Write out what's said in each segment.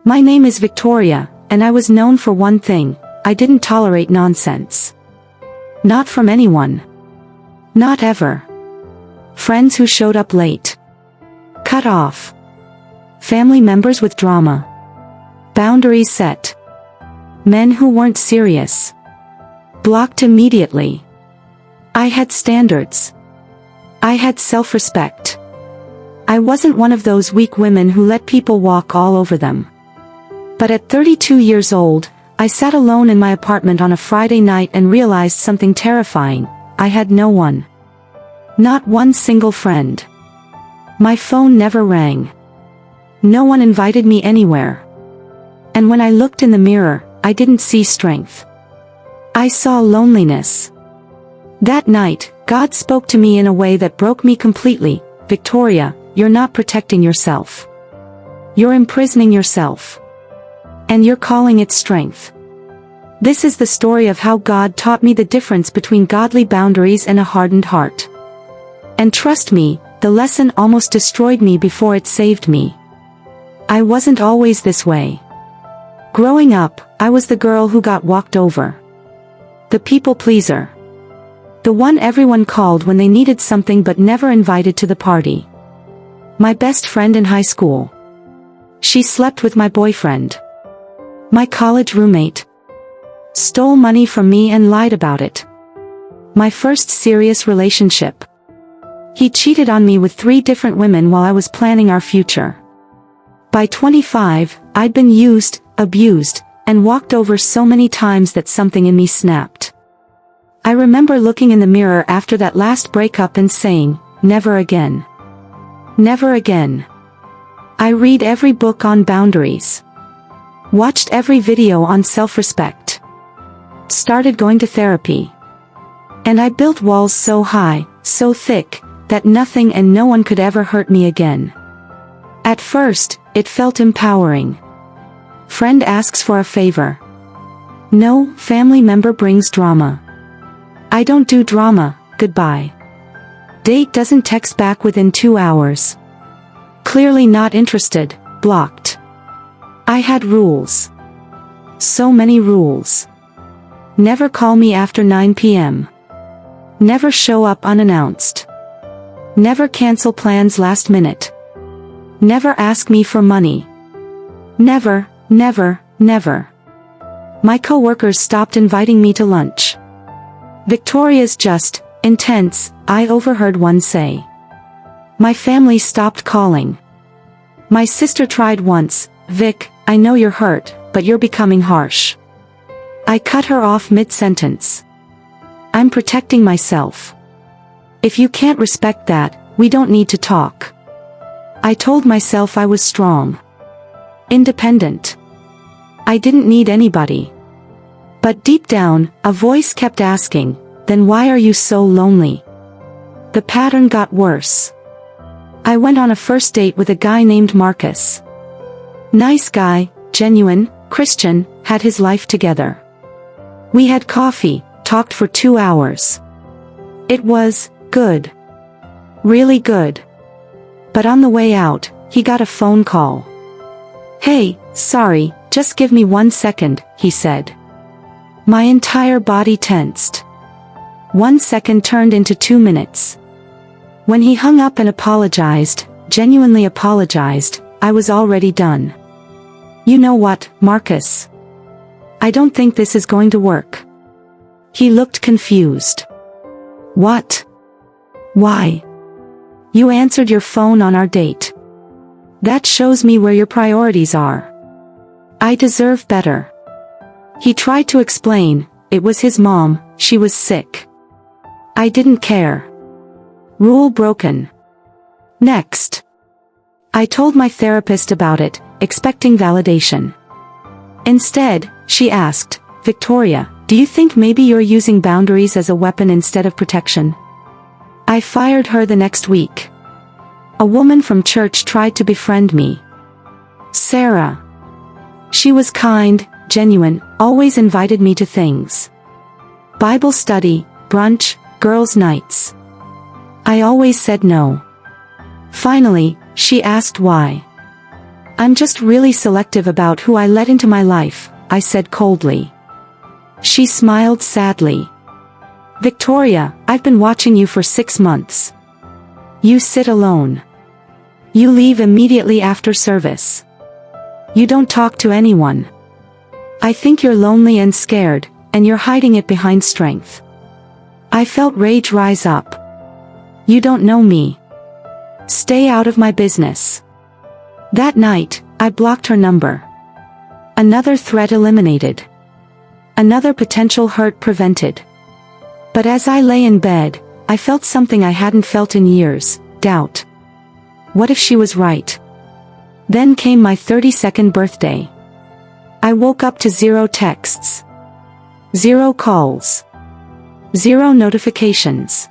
My name is Victoria, and I was known for one thing: I didn't tolerate nonsense. Not from anyone. Not ever. Friends who showed up late. Cut off. Family members with drama. Boundaries set. Men who weren't serious. Blocked immediately. I had standards. I had self-respect. I wasn't one of those weak women who let people walk all over them. But at 32 years old, I sat alone in my apartment on a Friday night and realized something terrifying: I had no one. Not one single friend. My phone never rang. No one invited me anywhere. And when I looked in the mirror, I didn't see strength. I saw loneliness. That night, God spoke to me in a way that broke me completely. Victoria, you're not protecting yourself. You're imprisoning yourself. And you're calling it strength. This is the story of how God taught me the difference between godly boundaries and a hardened heart. And trust me, the lesson almost destroyed me before it saved me. I wasn't always this way. Growing up, I was the girl who got walked over. The people pleaser. The one everyone called when they needed something but never invited to the party. My best friend in high school. She slept with my boyfriend. My college roommate. Stole money from me and lied about it. My first serious relationship. He cheated on me with 3 different women while I was planning our future. By 25, I'd been used, abused, and walked over so many times that something in me snapped. I remember looking in the mirror after that last breakup and saying, never again. Never again. I read every book on boundaries. Watched every video on self-respect. Started going to therapy. And I built walls so high, so thick, that nothing and no one could ever hurt me again. At first, it felt empowering. Friend asks for a favor. No, family member brings drama. I don't do drama, goodbye. Date doesn't text back within 2 hours. Clearly not interested, blocked. I had rules. So many rules. Never call me after 9 p.m. Never show up unannounced. Never cancel plans last minute. Never ask me for money. Never, never, never. My coworkers stopped inviting me to lunch. Victoria's just intense, I overheard one say. My family stopped calling. My sister tried once, Vic, I know you're hurt, but you're becoming harsh. I cut her off mid-sentence. I'm protecting myself. If you can't respect that, we don't need to talk. I told myself I was strong. Independent. I didn't need anybody. But deep down, a voice kept asking, then why are you so lonely? The pattern got worse. I went on a first date with a guy named Marcus. Nice guy, genuine, Christian, had his life together. We had coffee, talked for 2 hours. It was good. Really good. But on the way out, he got a phone call. Hey, sorry, just give me 1 second, he said. My entire body tensed. 1 second turned into 2 minutes. When he hung up and apologized, genuinely apologized, I was already done. You know what, Marcus? I don't think this is going to work. He looked confused. What? Why? You answered your phone on our date. That shows me where your priorities are. I deserve better. He tried to explain, it was his mom, she was sick. I didn't care. Rule broken. Next. I told my therapist about it, expecting validation. Instead, she asked, Victoria, do you think maybe you're using boundaries as a weapon instead of protection? I fired her the next week. A woman from church tried to befriend me. Sarah. She was kind, genuine, always invited me to things. Bible study, brunch, girls' nights. I always said no. Finally, she asked why. I'm just really selective about who I let into my life, I said coldly. She smiled sadly. Victoria, I've been watching you for 6 months. You sit alone. You leave immediately after service. You don't talk to anyone. I think you're lonely and scared, and you're hiding it behind strength. I felt rage rise up. You don't know me. Stay out of my business. That night, I blocked her number. Another threat eliminated. Another potential hurt prevented. But as I lay in bed, I felt something I hadn't felt in years, doubt. What if she was right? Then came my 32nd birthday. I woke up to 0 texts. 0 calls. 0 notifications.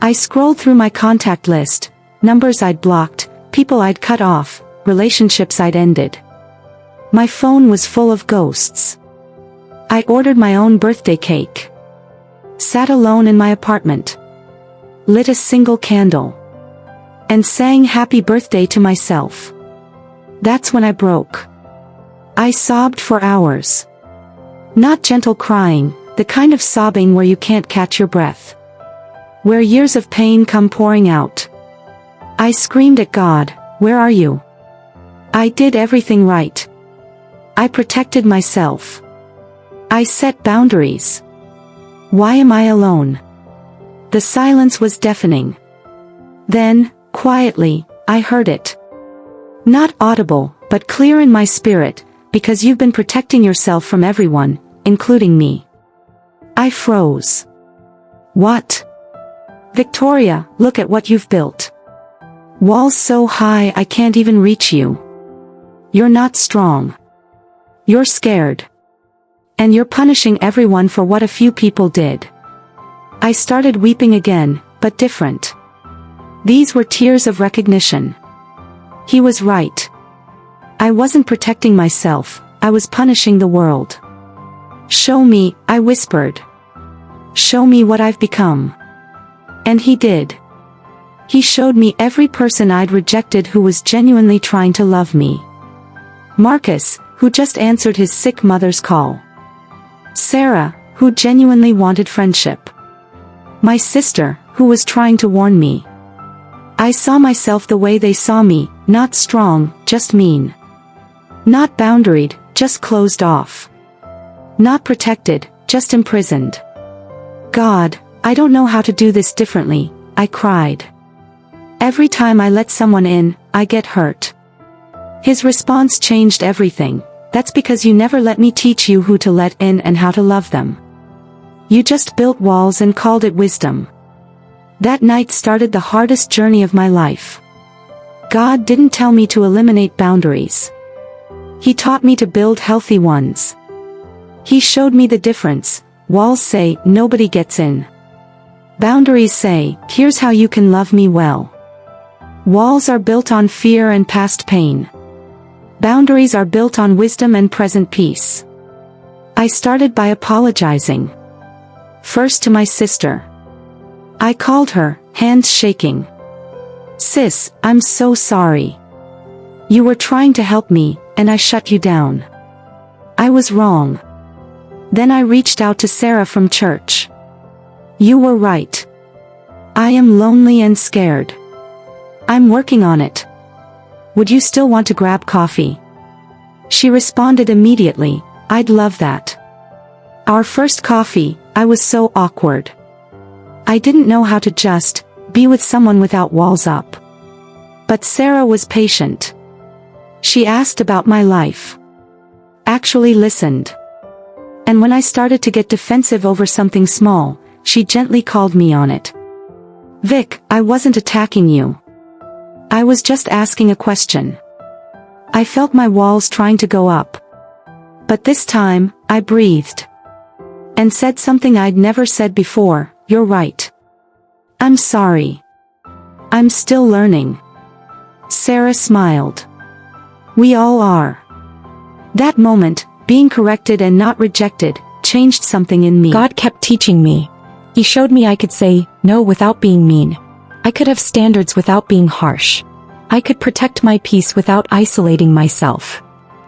I scrolled through my contact list, numbers I'd blocked, people I'd cut off, relationships I'd ended. My phone was full of ghosts. I ordered my own birthday cake. Sat alone in my apartment. Lit a single candle. And sang happy birthday to myself. That's when I broke. I sobbed for hours. Not gentle crying, the kind of sobbing where you can't catch your breath. Where years of pain come pouring out. I screamed at God, where are you? I did everything right. I protected myself. I set boundaries. Why am I alone? The silence was deafening. Then, quietly, I heard it. Not audible, but clear in my spirit, because you've been protecting yourself from everyone, including me. I froze. What? Victoria, look at what you've built. Walls so high I can't even reach you. You're not strong. You're scared. And you're punishing everyone for what a few people did. I started weeping again, but different. These were tears of recognition. He was right. I wasn't protecting myself, I was punishing the world. Show me, I whispered. Show me what I've become. And he did. He showed me every person I'd rejected who was genuinely trying to love me. Marcus, who just answered his sick mother's call. Sarah, who genuinely wanted friendship. My sister, who was trying to warn me. I saw myself the way they saw me, not strong, just mean. Not boundaried, just closed off. Not protected, just imprisoned. God, I don't know how to do this differently, I cried. Every time I let someone in, I get hurt. His response changed everything. That's because you never let me teach you who to let in and how to love them. You just built walls and called it wisdom. That night started the hardest journey of my life. God didn't tell me to eliminate boundaries. He taught me to build healthy ones. He showed me the difference. Walls say, nobody gets in. Boundaries say, here's how you can love me well. Walls are built on fear and past pain. Boundaries are built on wisdom and present peace. I started by apologizing. First to my sister. I called her, hands shaking. Sis, I'm so sorry. You were trying to help me, and I shut you down. I was wrong. Then I reached out to Sarah from church. You were right. I am lonely and scared. I'm working on it. Would you still want to grab coffee? She responded immediately, I'd love that. Our first coffee, I was so awkward. I didn't know how to just be with someone without walls up. But Sarah was patient. She asked about my life. Actually listened. And when I started to get defensive over something small, she gently called me on it. Vic, I wasn't attacking you. I was just asking a question. I felt my walls trying to go up. But this time, I breathed. And said something I'd never said before, you're right. I'm sorry. I'm still learning. Sarah smiled. We all are. That moment, being corrected and not rejected, changed something in me. God kept teaching me. He showed me I could say no without being mean. I could have standards without being harsh. I could protect my peace without isolating myself.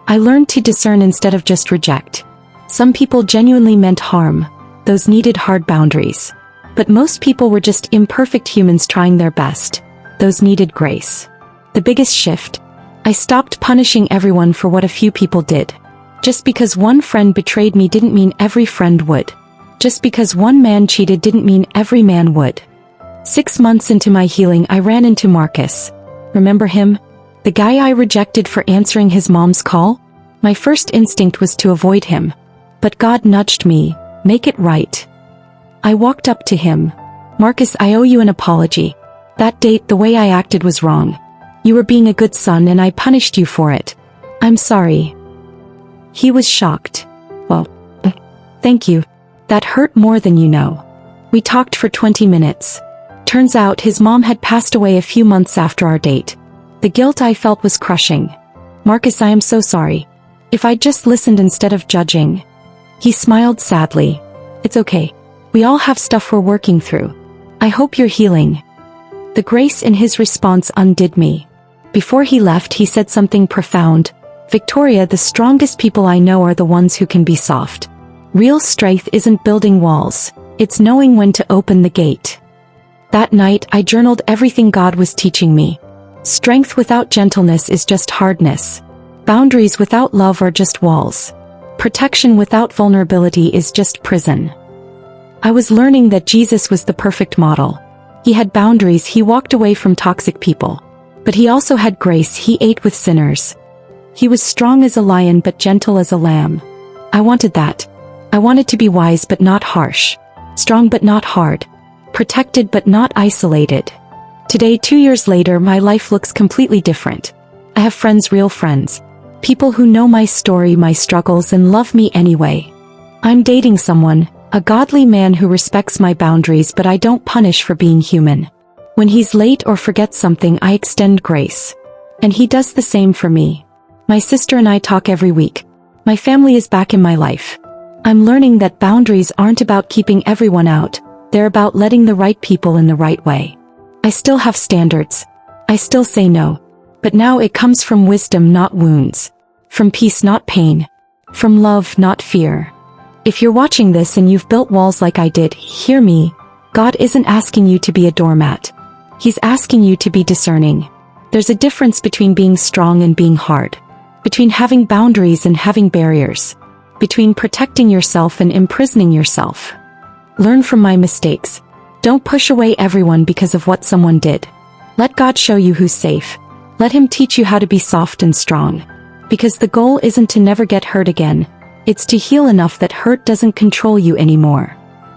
I learned to discern instead of just reject. Some people genuinely meant harm, those needed hard boundaries. But most people were just imperfect humans trying their best, those needed grace. The biggest shift? I stopped punishing everyone for what a few people did. Just because one friend betrayed me didn't mean every friend would. Just because one man cheated didn't mean every man would. 6 months into my healing, I ran into Marcus. Remember him? The guy I rejected for answering his mom's call? My first instinct was to avoid him. But God nudged me, make it right. I walked up to him. Marcus, I owe you an apology. That date, the way I acted was wrong. You were being a good son and I punished you for it. I'm sorry. He was shocked. Well, thank you. That hurt more than you know. We talked for 20 minutes. Turns out his mom had passed away a few months after our date. The guilt I felt was crushing. Marcus, I am so sorry. If I'd just listened instead of judging. He smiled sadly. It's okay. We all have stuff we're working through. I hope you're healing. The grace in his response undid me. Before he left, he said something profound. Victoria, the strongest people I know are the ones who can be soft. Real strength isn't building walls. It's knowing when to open the gate. That night, I journaled everything God was teaching me. Strength without gentleness is just hardness. Boundaries without love are just walls. Protection without vulnerability is just prison. I was learning that Jesus was the perfect model. He had boundaries, he walked away from toxic people. But he also had grace, he ate with sinners. He was strong as a lion but gentle as a lamb. I wanted that. I wanted to be wise but not harsh. Strong but not hard. Protected but not isolated. Today, 2 years later, my life looks completely different. I have friends, real friends. People who know my story, my struggles, and love me anyway. I'm dating someone, a godly man who respects my boundaries, but I don't punish for being human. When he's late or forgets something, I extend grace. And he does the same for me. My sister and I talk every week. My family is back in my life. I'm learning that boundaries aren't about keeping everyone out, they're about letting the right people in the right way. I still have standards. I still say no. But now it comes from wisdom, not wounds. From peace, not pain. From love, not fear. If you're watching this and you've built walls like I did, hear me. God isn't asking you to be a doormat. He's asking you to be discerning. There's a difference between being strong and being hard. Between having boundaries and having barriers. Between protecting yourself and imprisoning yourself. Learn from my mistakes. Don't push away everyone because of what someone did. Let God show you who's safe. Let him teach you how to be soft and strong. Because the goal isn't to never get hurt again. It's to heal enough that hurt doesn't control you anymore.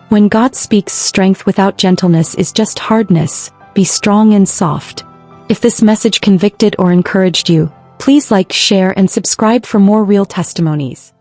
When God speaks, strength without gentleness is just hardness. Be strong and soft. If this message convicted or encouraged you, please like, share, and subscribe for more real testimonies.